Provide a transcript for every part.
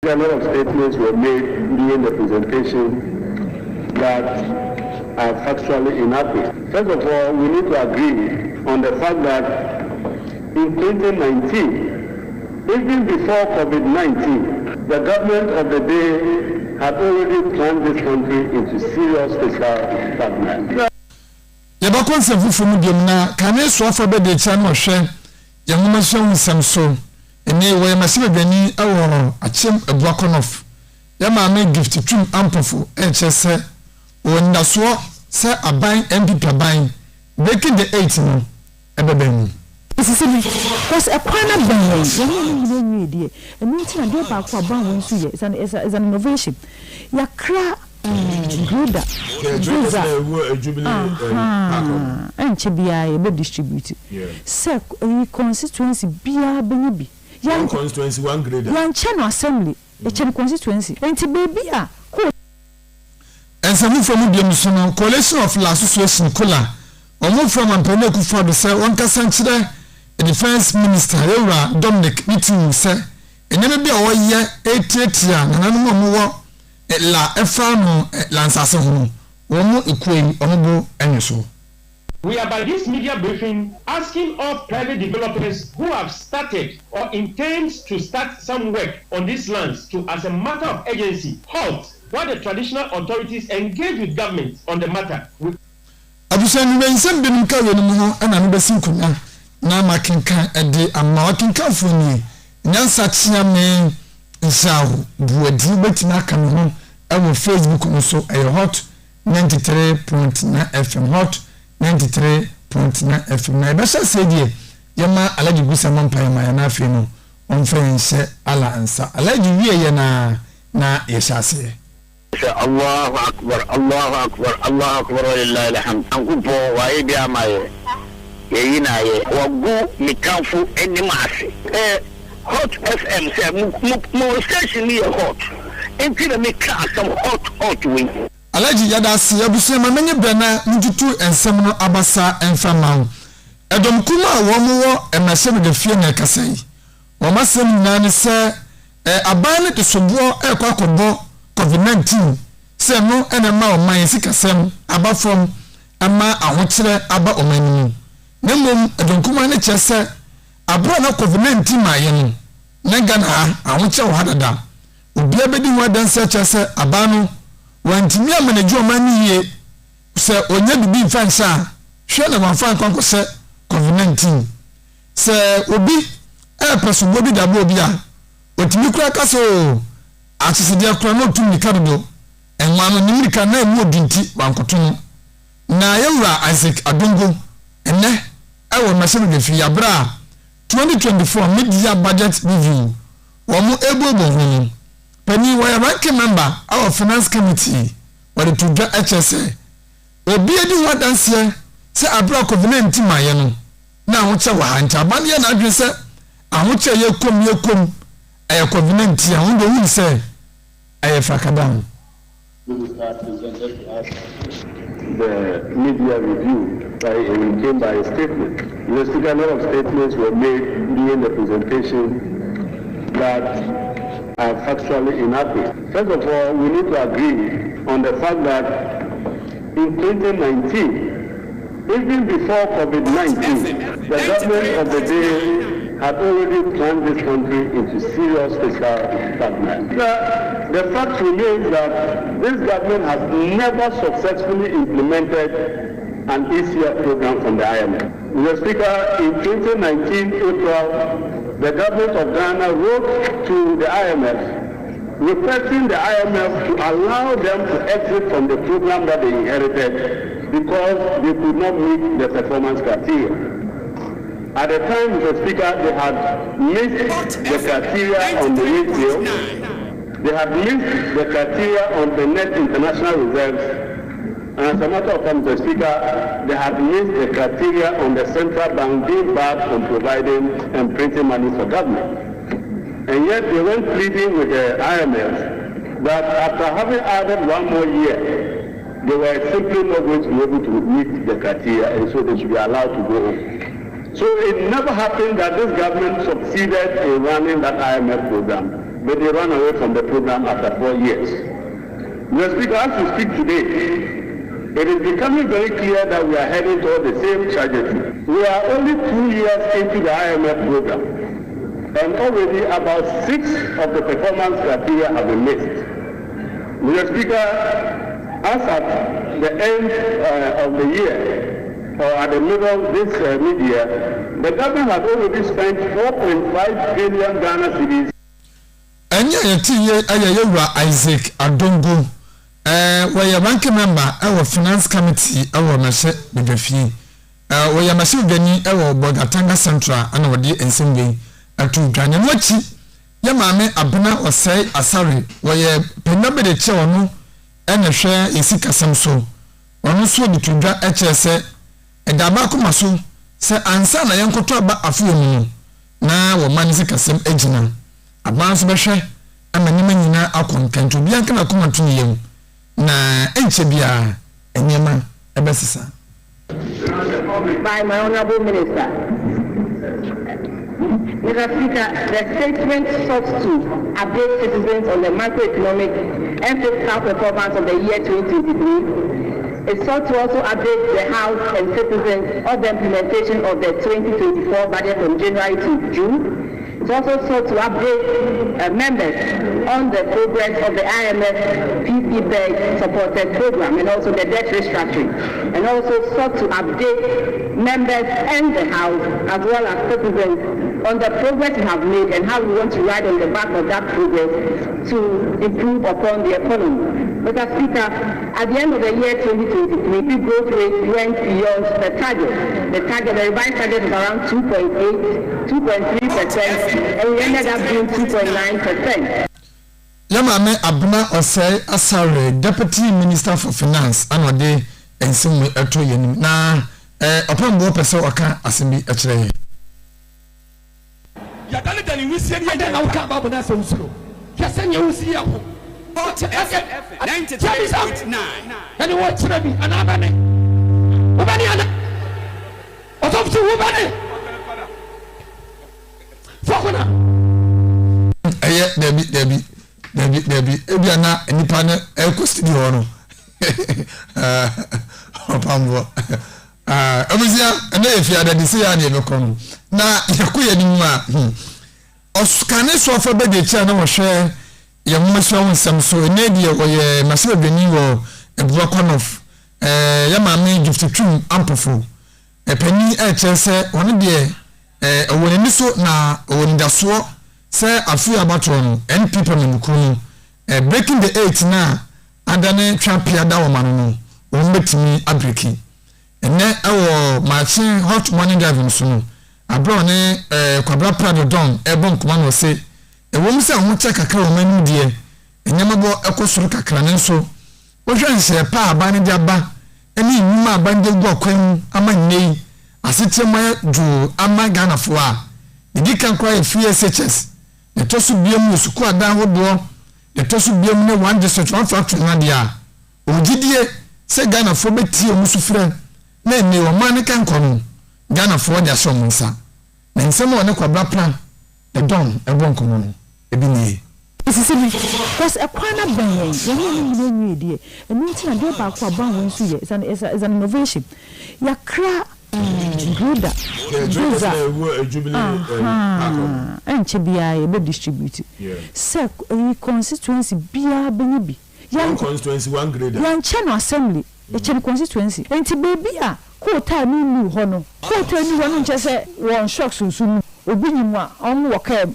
A lot of statements were made during the presentation that are factually inaccurate. First of all, we need to agree on the fact that in 2019, even before COVID-19, the government of the day had already plunged this country into serious fiscal stagnation. Yabakonse fufumu diomna kane sofa be de chano hwe yamuma hwe nsamso ene wo yamasibe bani awo achem ebuakonof yama me gift twim ampofo echese wonda so se aban MPP aban breaking the 8 no ebebemu isisini cause ekwana ban yemi die enu ntina de ba kwa ban won su ye is an innovation yakra Gruda and Chibia be distribute. Sir, constituency bia benibi. Young constituency one grade. Young channel assembly, a channel constituency. And baby, and some from the coalition of La Association Kola, or move from Ampeneku for the say one Cassanchida, a defense minister, Dominic meeting, sir, and never be a year 88 young, and no more. La efano lansase ho womo ekwei omobo enyeso. We are by this media briefing asking all private developers who have started or intend to start some work on these lands to, as a matter of urgency, halt while the traditional authorities engage with government on the matter. Abusani bensem binum ka wonu ho ana no besim kunya na makinka ede amma wakinka foni nyansa tia me nsawo buadi betina kan ho our Facebook also a hot 93.9 FM hot 93.9 FM na be say die yama alaji busa mampa yama na afi no on fense ala ansa alaji wiye na yeshase Allahu akbar Allahu akbar Allahu akbar lillahi alhamd ankupo wae bia maye yeyina ye wagu mikanfu enimase hot FM say mo station ni hot enti me ka some hot wing alaji yada si abusu ma menye brana ntutu ensem no abasa enfama edom kuma wo emase de fie na kasai wo masem na ne se aban ne de sobo ekwakobo COVID-19 se no ene ma o man sikasem abafom ama ahokire aba omani nemom edom kuma ne chese abro na COVID-19 ma ye no na gana ahokire wo hadada obia bedi ho danse chese abanu wantimi amaneju omani ye se onya bibi fansa hwe na manfa kwankwo se COVID-19 se obi peso bobi da bo bia otimi kura kaso asiside akura no tumi kadodo enwano nimirika na emu odinti wankoto no na yewura Isaac Adongo enne awo masebe de fi abra 2024 mid-year budget review womu ebobo hunu Penny were ranking member our finance committee where to get HSA. Obi edi ho danse se abra COVID-19 maye no na ahoche wa hanta ban ye na adwe se ahoche ye kom COVID-19 ahondo hu se aye fakadan. The media review came by a statement. A lot of statements were made during the presentation that are factually inaccurate. First of all, we need to agree on the fact that in 2019, even before COVID-19, the government of the day had already plunged this country into serious fiscal stagnation. The fact remains that this government has never successfully implemented an ECF program from the IMF. Mr. Speaker, in 2019 April, the government of Ghana wrote to the IMF requesting the IMF to allow them to exit from the program that they inherited because they could not meet the performance criteria. At the time, Mr. Speaker, they had missed the criteria on the retail, they had missed the criteria on the net international reserves, and as a matter of fact, Mr. Speaker, they had missed the criteria on the central bank being barred from providing and printing money for government. And yet they went pleading with the IMF that after having added one more year, they were simply not going to be able to meet the criteria, and so they should be allowed to go home. So it never happened that this government succeeded in running that IMF program. but they run away from the program after 4 years. Mr. Speaker, as we speak today, it is becoming very clear that we are heading toward the same trajectory. We are only 2 years into the IMF program, and already about 6 of the performance criteria have been missed. Mr. Speaker, as at the end of the year, or at the middle of this mid-year, the government has already spent 4.5 billion Ghana cedis. Anya yetiye ayayewura Isaac Adongo where bank member our finance committee our meshe bedafie where meshe gani our Bogatanga Central ana wodi ensembe atu dwane mochi ya maame abena osai asare where penabe de che onu ene hwe esika samso onu so bitudwa echese edaba komaso se ansa na yenkoto aba afuo mu na wo manise kasem ejina abanso behwe amanima nyina akonkanto bia kana komato yem na enche bia enyema ebesisa by my honorable minister. Mr. Speaker, the statement sought to update citizens on the macroeconomic and fiscal performance of the year 2023. It sought to also update the House and citizens of the implementation of the 2024 budget from January to June. It also sought to update members on the progress of the IMF PC-BEG supported program and also the debt restructuring, and also sought to update members and the House as well as citizens on the progress we have made and how we want to ride on the back of that progress to improve upon the economy. Mr. Speaker, at the end of the year 2023, the growth rate went beyond the target. The revised target was around 2.3%, and we ended up being 2.9%. Yamame Abuna Osei Asare, Deputy Minister for Finance, anode ensimu eto yenim na upon bo pese waka asemi echire. Ya dale dani wisi ni ade na waka babu na so usuro. Kese nye usi ya ho. 93.9. Ani wo chire bi anabane. Obani ana. Otofti wobane. Fokona. Debi ebiana nipa na ekostidi ho no opambo obizia na efiada de se ya na ebekom na yakoya ni mu a oskane so fa bede cha na wo hwe ye mmaso wonsam so na die wo ye masebe beni wo ebuakonof ya maame giftutwum ampofo epani echese woni de woni ni so na woni daso say afi abatron and people in Kunu breaking the 8 na adane champion da womano no wombetimi abreki ene machine hot morning driving so no abro ne kwabra prado don ebon kuma no se wom se ho check kakra womanu die enyamabo ekosoro kakra ne so wohwense pa abane de aba eni nyuma abande gu akwan amannei asetema ju amagana fo a dikan kwa FSHS the tosu biemu suku adan hodo the tosu biemu ne one district one factory na dia ogidie se Ghana fo beti omusu frɛ na ene o man kan kono Ghana fo dia so munsa na nsɛm o ne kwabra plan the don ebon kono no ebi nie sisi because ekwana ban yɛn ni die enu ntina de ba kwa ban won so yɛ is an innovation yakra Gruda and Chibia be distributed. Sir, constituency bia benibi. Young constituency 1 grade. Young channel assembly, a channel constituency. And Tibia, quota new hono. Quota new one just one shock soon. Obinwa on waka.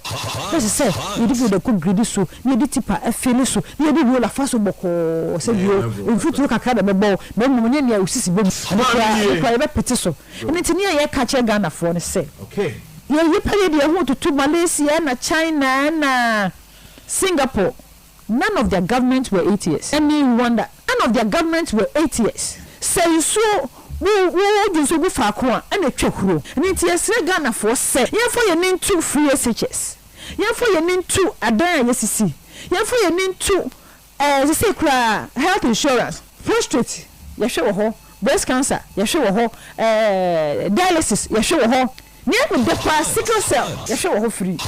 As I said, you did the cook greedy so, you did tipa a finish, you did roll a faso boko, said you, if you took a card of a ball, then when you see boom, and a petition. And it's near your catcher Ghana for the say. Okay. You paid your home to Malaysia and China and Singapore. None of their governments were 8 years. Any wonder, none of their governments were 8 years. Say so. We do so go for kwa and a chokro. And it's yes Ghana for say. Yen for your name 2 free SHS. Yen for your name 2 adan YCC. Yen for your name 2 they say health insurance. Prostate, yahwe ho. Breast cancer, yahwe ho. Dialysis, yahwe ho. Near with the sickle cell, yahwe ho free.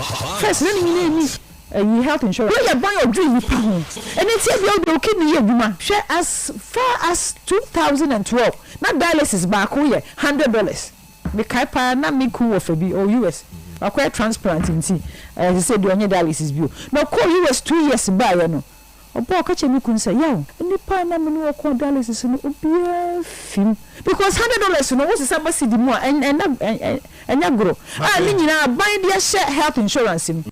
First, then health insurance we buy your dream nipa ho and it's if you do kidney adwuma share as far as 2012 na dialysis back ho ye $100 me kai pa na me ku wo fa bi o US akwa transplant nti they say do onye dialysis bio na ko US 2 years ba ye no obo ka che me kun say yawo nipa na me no ko dialysis no obia film because $100 no what is somebody di mo enya gro ni nyina ban dia share health insurance mi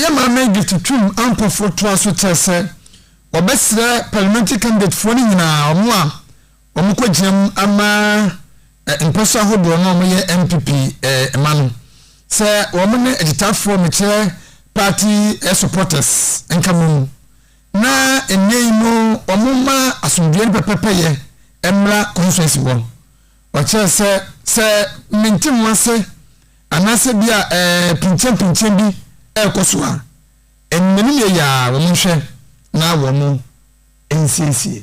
ya mama gift twum ampo foto aso tese obesre parliamentary candidate for ni nyina omo a omo ko gyam ama imposa hodo no omo ye MPP emanu se omo ne agitafo me kire party supporters enkamu na enyi no omo ma asomdwe pepepe ye emra constituency wo wacha se mintim wase anase bia pinchen bi ekosoa enneni ye ya wo nhwe na wo mu ensiesie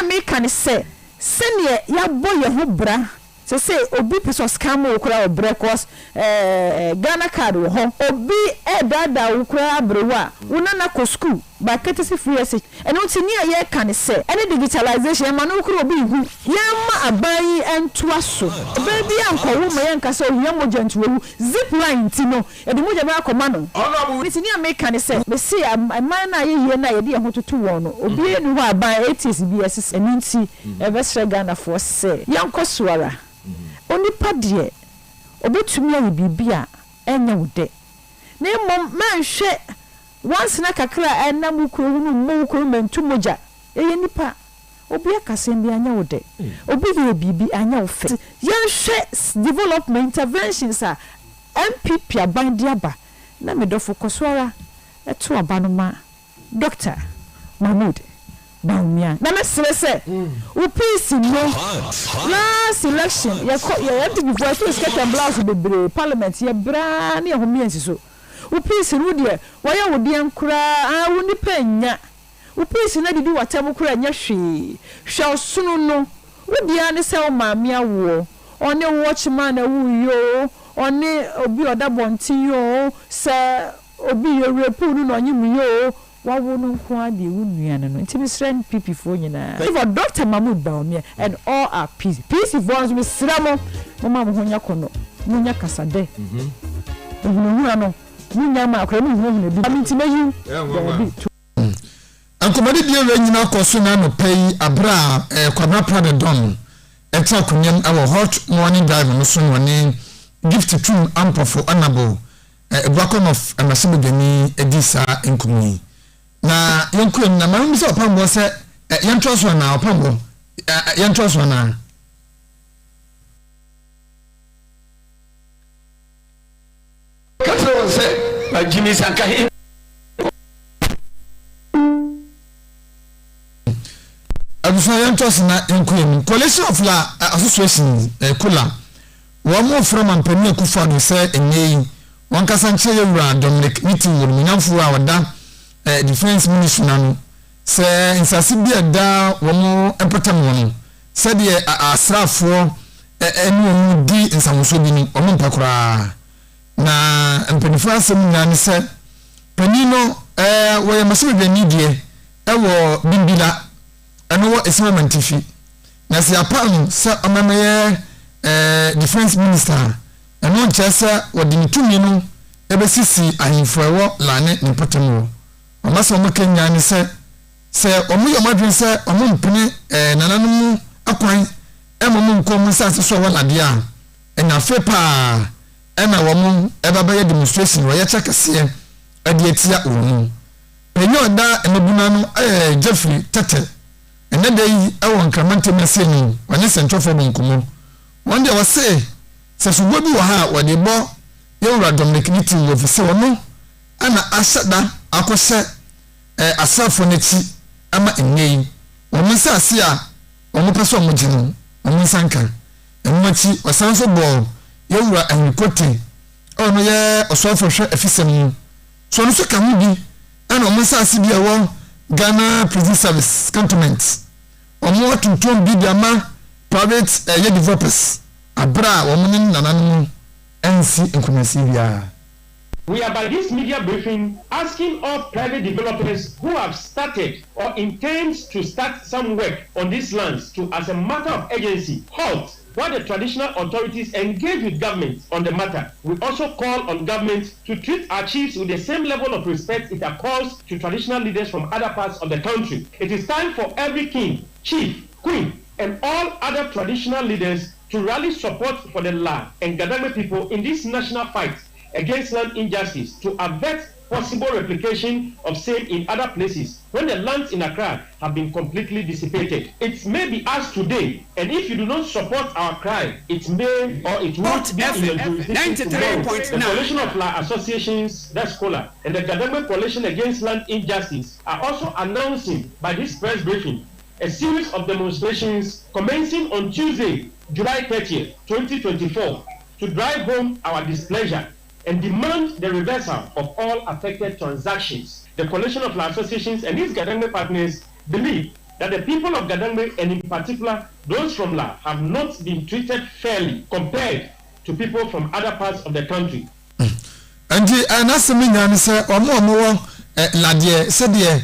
me kan se sene ya boye ho bra se obi peso scam okura obre cause Ghana card wo ho obi dada okura abrewa una na ko school ba ketesi free ese eno tini aye kan se any digitalization ma no okura obi hu yamma abai entoa so baby anko wo ma yanka se ohia moja ntuwu zip line ti no e de moja ba akoma no tini ame kan se be see man na ye na ye de ho tutu won no obi enu ho abai ATS BS enu nti e be sre Ghana for se yanko suara onipa de obetumi ayi bibia enya wode na mom manhwe once na kakra enam kuro nu mo kuro mentu moja eye nipa obi akasem bi anya wode obi ye bibi anya wofe yenhwe development interventions a MPP abandi aba na medofo kosora eto abanoma Dr. Mahmoud Baumia na mesere se u peace no last election ya to be voice to skate and blouse bebre parliament ya bra na ehomia nsiso u peace no de waya wodi ankura woni panya u peace na didi watam kura nya hwe osunu no wodi ane se o maamia wo one watchman na wu yo one obi odabonti yo se obi yo repu no onyim yo wawo no kwa de wunuane no nti misran PP fo nyina for Dr. Mahmoud Baumia and all our peace voice misramo mama mo honya kono munya kasade ehunu no munya ma akra mu hu bi aminti mayu ankomade bia we nyina koso na no pay abra kwabra prade don eta kunyam awo hot morning drive no so woni gift tum ampofo anabo ebakon of amasibegani edisa enkumni na yonku na mamu se opambo se yentroso na opambo yentroso na kaso se bajimi sankahi abusa yentroso na yonku coalition of la association kula wo mo from ampani kufa no se enyi won kasanche yewura Dominic meeting wo nyamfu a wada defense minister nanu se insasi bia da wo empatam wono se de asrafo enu di insamuso bi ni o mpakura na empenifo asem nyane se panino wo ye masebe bi ni die wo bimbila eno wo esimamantifi na se apam se amamaye defense minister eno nchese wo di mitumi no ebesisi ahimfo wo lane ne patam amasa mo kenya ni se omo yo madwen se omo mpene nananum akwan emomo nkom sase so wala dia ena fepa ena womo ebaba demonstration wo ye chakase ade etia omo penyo da emabuna no Jeffrey Tete ena dai awon kramante meseni wani central for nkomo won dia wase se sugo bi wo ha wode bo yewura Dominic meeting wo fise wono ana asada akose asafo nechi ama enyi omunsa asia omupeso omugino omunsanka emumachi osanso bo yewura anikote ono ye osofo hwe afisem so no so kamu bi ana omunsa asibia wo Ghana Prison Service Cantonment omo tuntum bi ama private ye developers abra omunin nananu ensi nkomasi bia We are by this media briefing asking all private developers who have started or intend to start some work on these lands to, as a matter of urgency, halt while the traditional authorities engage with government on the matter. We also call on government to treat our chiefs with the same level of respect it accords to traditional leaders from other parts of the country. It is time for every king, chief, queen, and all other traditional leaders to rally support for the La and Gadangme people in this national fight against land injustice to avert possible replication of same in other places when the lands in Accra have been completely dissipated. It may be asked today, and if you do not support our cry, it may or it won't be in your jurisdiction tomorrow. The Coalition of La Associations, that's COLA, and the Gadangme Coalition Against Land Injustice are also announcing by this press briefing a series of demonstrations commencing on Tuesday, July 30th, 2024, to drive home our displeasure and demand the reversal of all affected transactions. The Coalition of La Associations and its Gadangme partners believe that the people of Gadangme, and in particular those from La, have not been treated fairly compared to people from other parts of the country. And anasemi nyane se omo ladie se de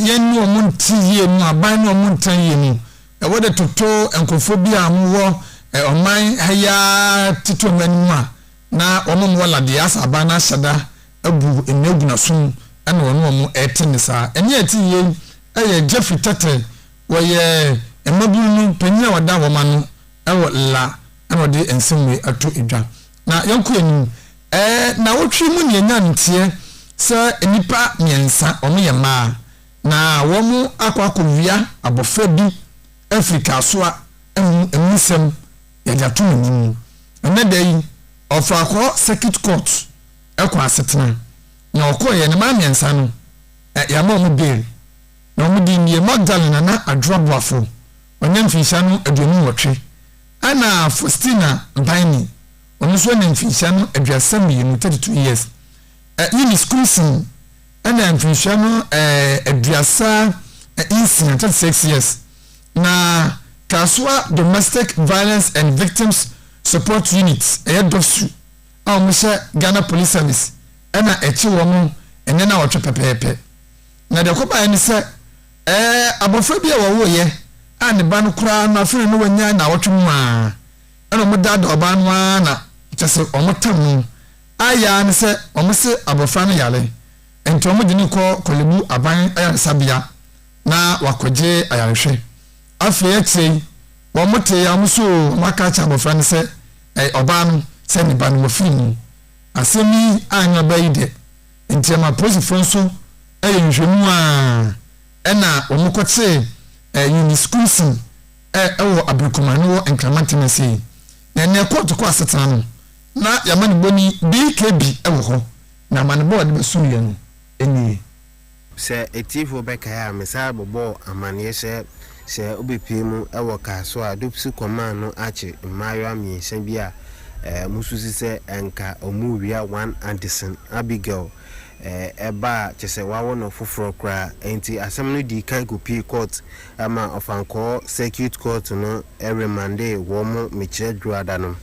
yenu omunti ye mu aban no omuntan ye mu e wode toto enkofo bi amwo oman haya tito manuma na omo wala de asaba na hyada abu eneguna sum ana ono etene sa ene eti ye Jeffrey Tete woye emabunu penya wada woma no ewo la ana de ensemwe ato edwa na yanko enu na wotwe mu ne nya ntie se enipa miensa omo ye ma na womu akwakovia abofa bi Africa so a emusem ya jatu mu ene dai ofakọ circuit court ekwa asetena na okoye ne ma miensa no ya ma omu bail na omu di nie Magdalena na adroboafo onye mfisha no aduonu wotwe ana Faustina Baini onu so ne mfisha no aduasam yi 32 years Eunice Crimson ana mfisha no aduasa incident 36 years na Kasua Domestic Violence and Victims Support Units DOVSU amusha Ghana Police Service ana echi womo ene na wotwe pepepe na de kopa ene se abofra bia wo ye ane ba no kura na afere no wanya na wotwe mu a ana mo dada oba no na chese omotam aya ne se omse abofra no yale enti omo de ni ko kolebu aban ayasabia na wakoje ayarehwe afi echi wo mote ya muso maka cha abofra ne se oba no se ni ba no mofini asemi anya baide enti ma posifo so nhwemu a ena omukote Eunice Crimson ewo abrikomano wo enkramantemesi na ne court ko asetana no na yamani boni BKB ewo ho na manebo de besuye no eni se etifo bekaya mesa bobo amane se obepiem ewo ka so a dopsi command no ache mayo amiensa bi a mususi se enka omuwia one Anderson Abigail eba chese wawo no foforo kra enti asem no di kan gopi court ama ofanko circuit court no remande wo mo meche druada no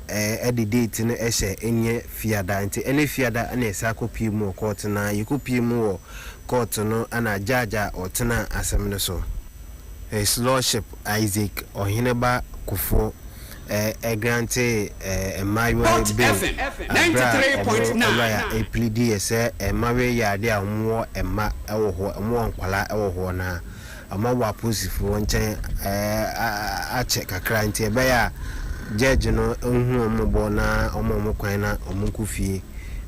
edi date no ehye enye fiada enti ene fiada ana esa kopi mu court na yikopi mu wo court no ana jaja otena asem no so His Lordship Isaac Ohineba Kufo grante Emmanuel Bill 93.9 plead say Emmanuel yade amwo emma ewo ho emwo nkwala ewo ho na amawa posifo nchen ache kakra nti ebe ya judge no ohun omobo na omomo kwan na omunkufie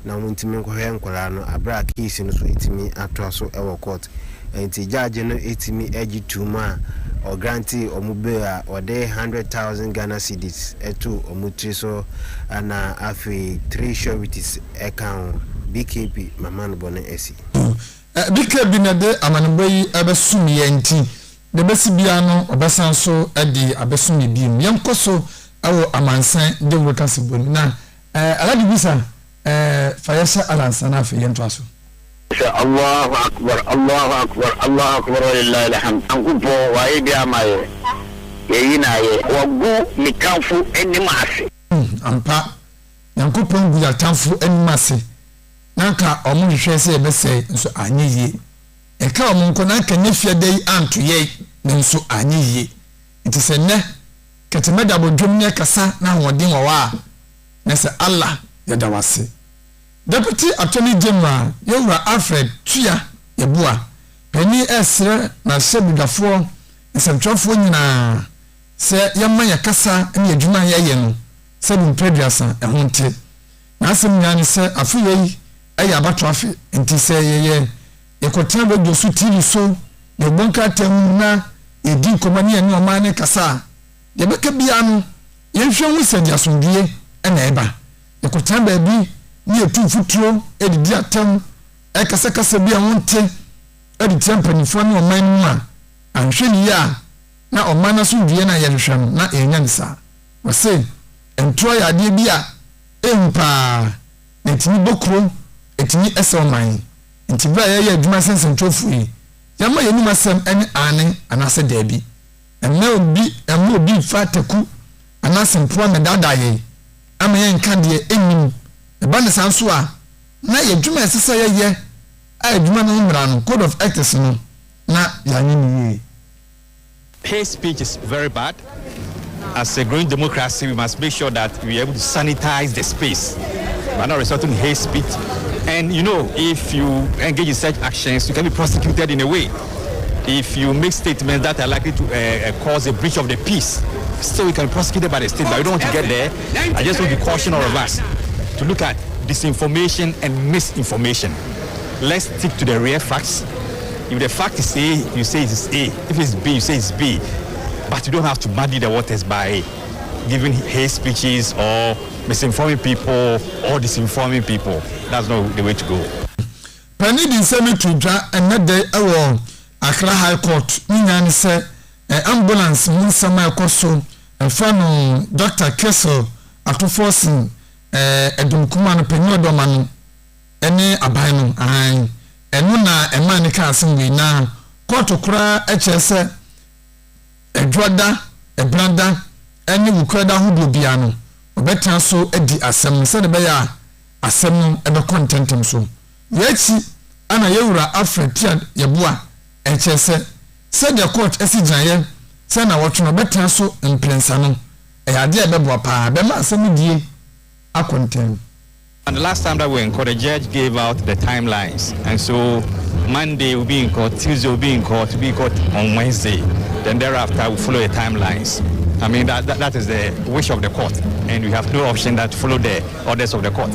na omuntimi nkohwe nkwala no abra case no so etimi atoaso ewo court enti judge no etimi agituma or grantee omubea or de 100,000 Ghana cedis etu omutriso ana afi 3 sureties account BKB mamano bone esi BKB na de amanboyi abesumi enti de besibia no obesanso edi abesumi biem yenkoso awo Amansan Dawuro kasiboni na aladi bisa fayesha alansana afi yentwaso Allahu akbar Allahu akbar Allahu akbar lillahi alhamd ankupo wa ibi amaye yeyina ye wagu mikanfu enimase ampa yankupo ngu yatanfu enimase nanka omo hwehwe se ebese nso anyiye eka omo nko nanka nyefia dai anto ye nso anyiye nti se ne ketemeda bodwom ne kasa na hodin wa na se Allah yada wase Deputy Attorney General Yewura Alfred Tua Yebua Penny Esre na Shebidafo nsɛmtwafo nyinaa sɛ yɛma yɛ kasa ne adwuma yɛyɛ no sɛ bimpreduasa ɛho nte na asɛm nyane sɛ afei ɛyɛ abato afe nti sɛ yɛyɛ yɛkɔtena radio so TV so na bonka tam na yɛdi nkɔmmɔ ne yɛne ɔman ne kasa yɛbɛka bia no yɛhwɛ ho sɛ diasomdue ɛna ɛba yɛkɔtena baabi ne yɛtu futuro ɛdidi atam ɛkasakasa bi a ho nte ɛde tia mpanimfoɔ ne ɔman no mu a anhwɛ ni ya na ɔman so due na yɛhwehwɛ no na ɛnya ne saa wɔse ntoa yɛ adeɛ bi a ɛmpa na ntimi bɔkuro ɛtimi ɛsɛ ɔman nti bra yɛyɛ adwuma sensɛntwɔfo yi yɛma yɛnim asɛm ɛne ane anasɛ daabi ɛma obi fa taku anasɛ mpoa medada yɛ ama yɛnka deɛ ɛnim ɛba ne saa nso a na yɛdwuma ɛsɛ sɛ yɛyɛ a adwuma no mmara no code of ethics no na yanyi. Hate speech is very bad. As a growing democracy, we must make sure that we are able to sanitize the space. We are not resorting to hate speech. And you know, if you engage in such actions, you can be prosecuted in a way. If you make statements that are likely to cause a breach of the peace, still you can be prosecuted by the state. But I don't want to get there. I just want to caution all of us to look at disinformation and misinformation. Let's stick to the real facts. If the fact is A, you say it's A. If it's B, you say it's B. But you don't have to muddy the waters by giving hate speeches or misinforming people or disinforming people. That's not the way to go. Penny din semi to dra and day awon Accra High Court. Ninya say ambulance mun sama ekoso fano Dr. Kessel atoforsin edumkuma no penyo doma no ene aban no an enu na ema ne ka asem wi na court kura echese edwoda ebranda ene wukrada hudo bia no obetan so edi asem se de be ya asem no ebe contentem so yechi ana yewura Africa yeboa echese se de court esigiaye se na wotwe no betan so imprensa no ade ebeboa pa be ma asem die akontem. And the last time that we were in court, the judge gave out the timelines. And so Monday will be in court, Tuesday will be in court, we'll be in court on Wednesday. Then thereafter we'll follow the timelines. I mean, that is the wish of the court. And we have no option that to follow the orders of the court.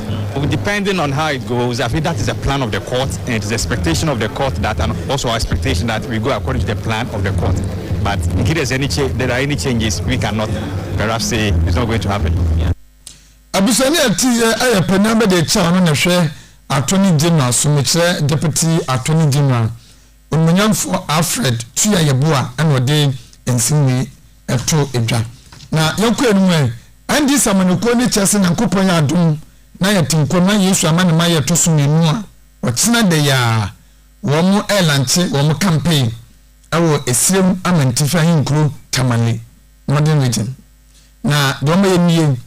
Depending on how it goes, I think that is the plan of the court. And it is the expectation of the court that, and also our expectation that we go according to the plan of the court. But in case there are any changes, we cannot perhaps say it's not going to happen. Yeah. Abusani ati ayapana be de cha no hwe Attorney General Sumichere Deputy Attorney General Onmunyamfo Alfred Tua Yeboa and ode ensinwi eto edwa na yakọ enum andi samanoko ni chese na nkopon ya adum na yatinko na Yesu amane ma yeto so nenu a okyena de ya wo mu elanche wo mu campaign awo esirem amantifa hinkro tamale modern region na do ma yemie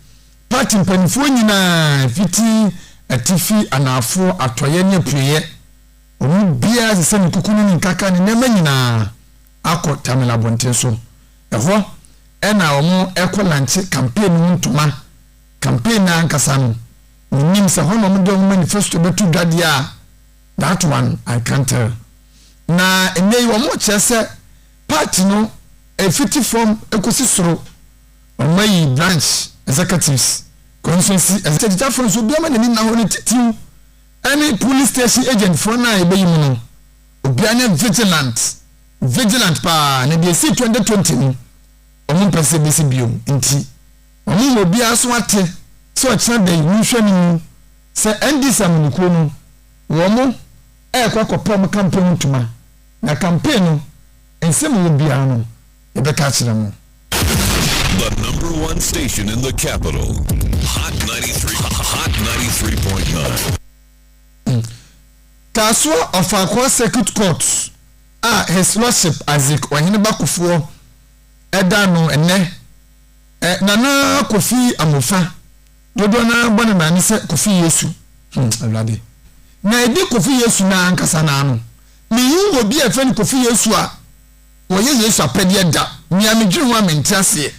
party mpanifo nyina fiti atifi anafo atoye ne priye omu bia se ne kukunu ni nkaka ne nema nyina akọ tamela bonten so ehọ ena omu ekolanche campaign ntoma campaign na ankasa no nim se hono mu de manifesto betu dadia that one I can't tell na enei wo mo chese party no fiti from ekosisoro omayi branch executives constituency executive for so biama nani na hono titiu any police station agent for na ebeyimu no obianya vigilant pa na bi si 2020 ni omu pese bisi bio nti omu obi aso ate so achina de nhwe ni se ndisa muniko no wo mu kwakopom campaign tuma na campaign no ensem wo bia no ebeka kire mu. The number one station in the capital, Hot 93.9. Kaswa of Akwa Circuit Court, His Lordship Isaac Ohene Bakufo, Edano ene, Nana Kofi Amofa, Dodona Bonamani se Kofi Yesu. Already. na edi Kofi Yesu na ankasa na ano me yi obi efe ni Kofi Yesu a wo ye Yesu apede da me amedwiri ho amenti ase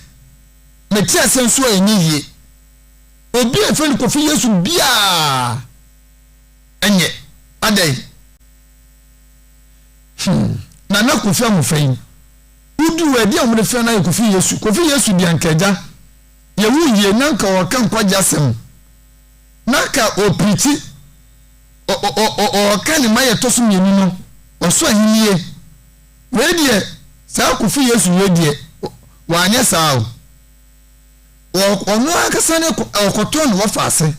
me ti ase nso enyi yie obi efe ni Kofi Yesu bia enye adai na Kofi amofai udu we dia omre fe na Kofi Yesu bia nkaja ye wu yie nanka o kan kwaja sem nanka o priti o kan ma ye toso mienu no o so ahinie we die sa Kofi Yesu we die wa anya sa o ono akasa ne okoto no wafase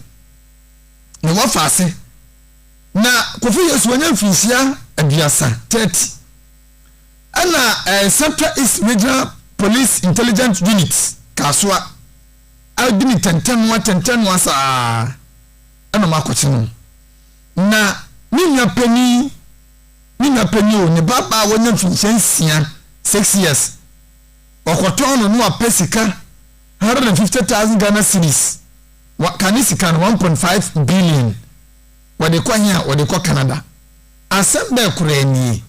na Kofi Yesu wanya mfisia aduasa 30 ana Central East Regional Police Intelligence Unit kaswa adini tentenwa sa ana makochi no na ninya penny o ne baba wanya mfisia 6 years okoto no apesika 150,000 Ghana cedis kanisika 1.5 billion wade kwa hia wade kwa Canada asembe kurani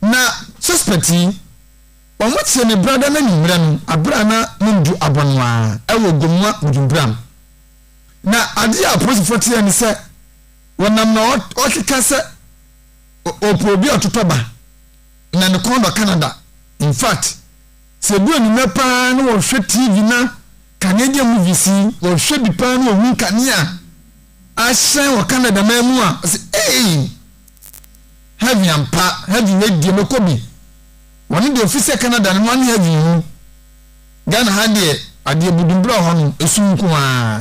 na suspecti omoche ne brother na nimra no abra na mundu abonwa ewo gomwa mudumbram na ade a police forty ani se wonam na okika se oprobi ototoba na ne kondo Canada in fact se bu ni mepa na wo hwe TV na Canadian movies wo hwe bi pa na wo kania ashen wo Canada mamu a eh heavy ampa heavy we die mekobi woni de officer Canada no one heavy Ghana hande ade budumbra ho no esunku a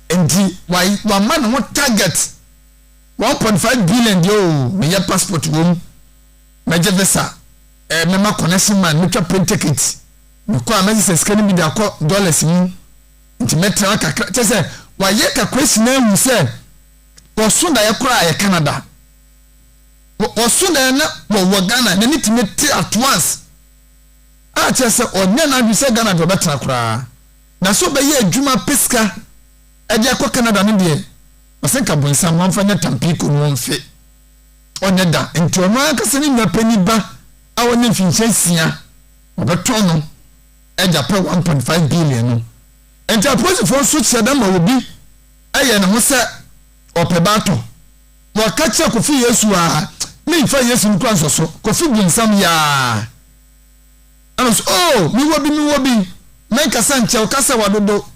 enti wa man no target 1.5 billion yo me ya passport wom me je visa me ma connection man me twa plane ticket me ko amezi scan bi da ko dollars ni nti metra kakra tese wa ye ka question na hu se wo so da ye kura ye Canada wo so da na wo Ghana na niti meti at once a tese onye na bi se Ghana do betra kura na so be ye adwuma pesca e dia ko Canada no de osenka bonsa manfanya tampiko no mfe onye da nti ono akase ni nyapani ba awon mfinhyia obeto no e ja pe 1.5 billion no enti apozi for so cheda ma obi eye ne ho se opebato waka che Kofi Yesu a me fa Yesu nkwa nsoso Kofi bunsam ya anos mi wobi menka sanche okasa wadodo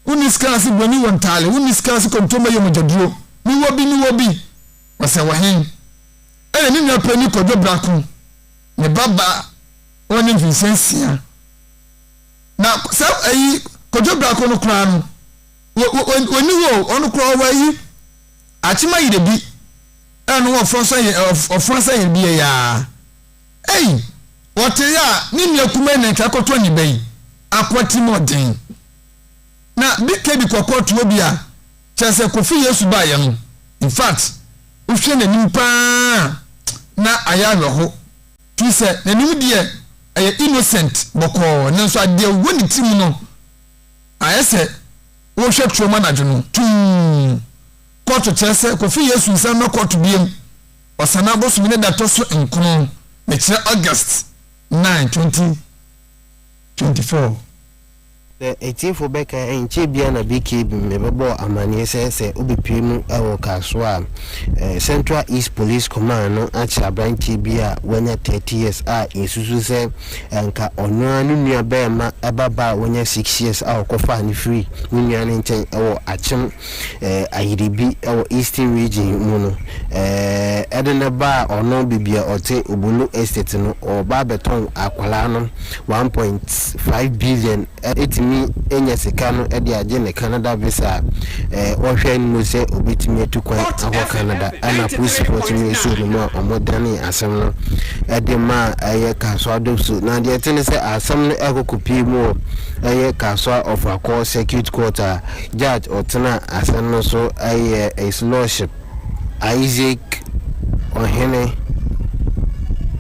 uniska si boni wontale uniska si kontoma yo mojaduro mi wobi wase wahen ni nyapani kodo brako ne baba woni vincentia na sa ayi kodo brako no kra no woni wo onu kra wa yi achima yire bi enu ofransa ye bi ya wote ya ni nyakuma ne kakoto ni bai akwati modern na bikebi kokoto obi a chese Kofi Yesu ba ye no in fact uhwe na nimpa na ayawe ho tu se na nim de ay innocent boko na so ade woni tim no ayese wo hwe trauma na dwono koto chese Kofi Yesu nsan na koto biem osana bosu mi ne da toso nkron na kire August 9 2024 the 18 for Becca and Chibia na BK mebebo amani se obipimu ewo kaswa Central East Police Command no acha branch Chibia wenya 30 years isusu se nka ono anu nua bema ebaba wenya 6 years kofa ni free nua ne nchen ewo achim ayiribi ewo Eastern Region mu no edene ba ono bibia ote Obulu Estate no oba beton akwala no 1.5 billion mi enya sika no e de age ne Canada visa ohwe ni se obetimi atukwan aho Canada ana police report mi so no omodani asem no e de ma eye kaso adopso na de tene se asem no ekokopi mu eye kaso of a court circuit court judge otena asem no so eye his lordship Isaac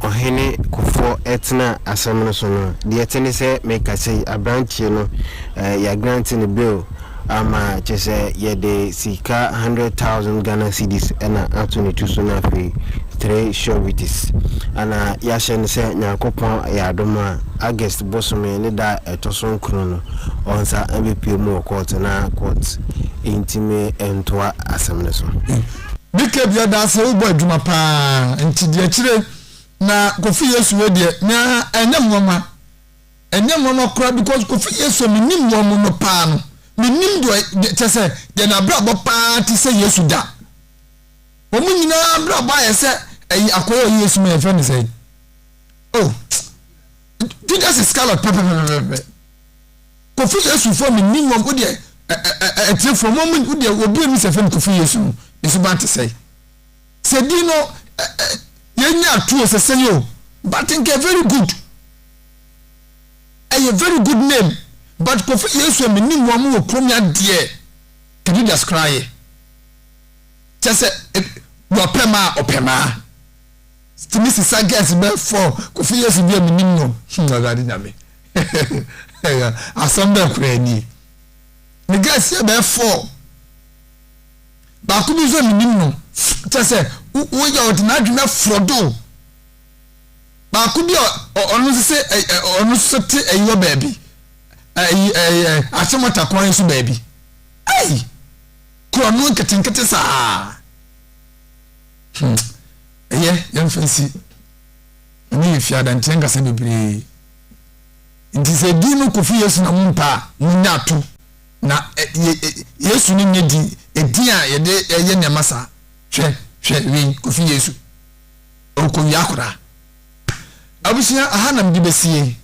ohene kufo etna asamno so no de etene se make say abranche no ya grant ni bill ama chese yede sika 100,000 Ghana cedis ena atuni tuso na fe 3 sureties ana ya shen se nyakopon ya adoma August bosome ne da etoson kro no onsa MVP mu court na court intime entwa asemne so bike bia da se ubo adwuma pa nti de kire na Kofi Yesu we de na enyem woma kra because Kofi Yesu mi nim wo no pa no mi nim do tese de na bra bo pa ti se Yesu da o mu nyina bra ba ye se akoyo Yesu me friend say oh Jesus is scarlet papa Kofi Yesu for mi nim wo de e for moment wo de obi mi se friend Kofi Yesu is about to say Sedino yenya tuo se senyo but think a very good a very good name but Kofi Yesu me nim wo mo kromia de can you just cry just opema Stimi sisa guess be for Kofi Yesu bi me nim no ngadi nyame asamba krani me guess be for ba ku bi so me nim no just say wo ya ordinary na frodo ba ku bi onu se te ayo baby asemota kwan so baby ai ko no nketenkete sa yam fancy ni fiada ntenga se bebre nti se di no Kofi Yesu na mumpa munyato na Yesu ni nyedi edi a ye ne masa hwe wi Kofi Yesu o ko yakura abusia aha na mdi besie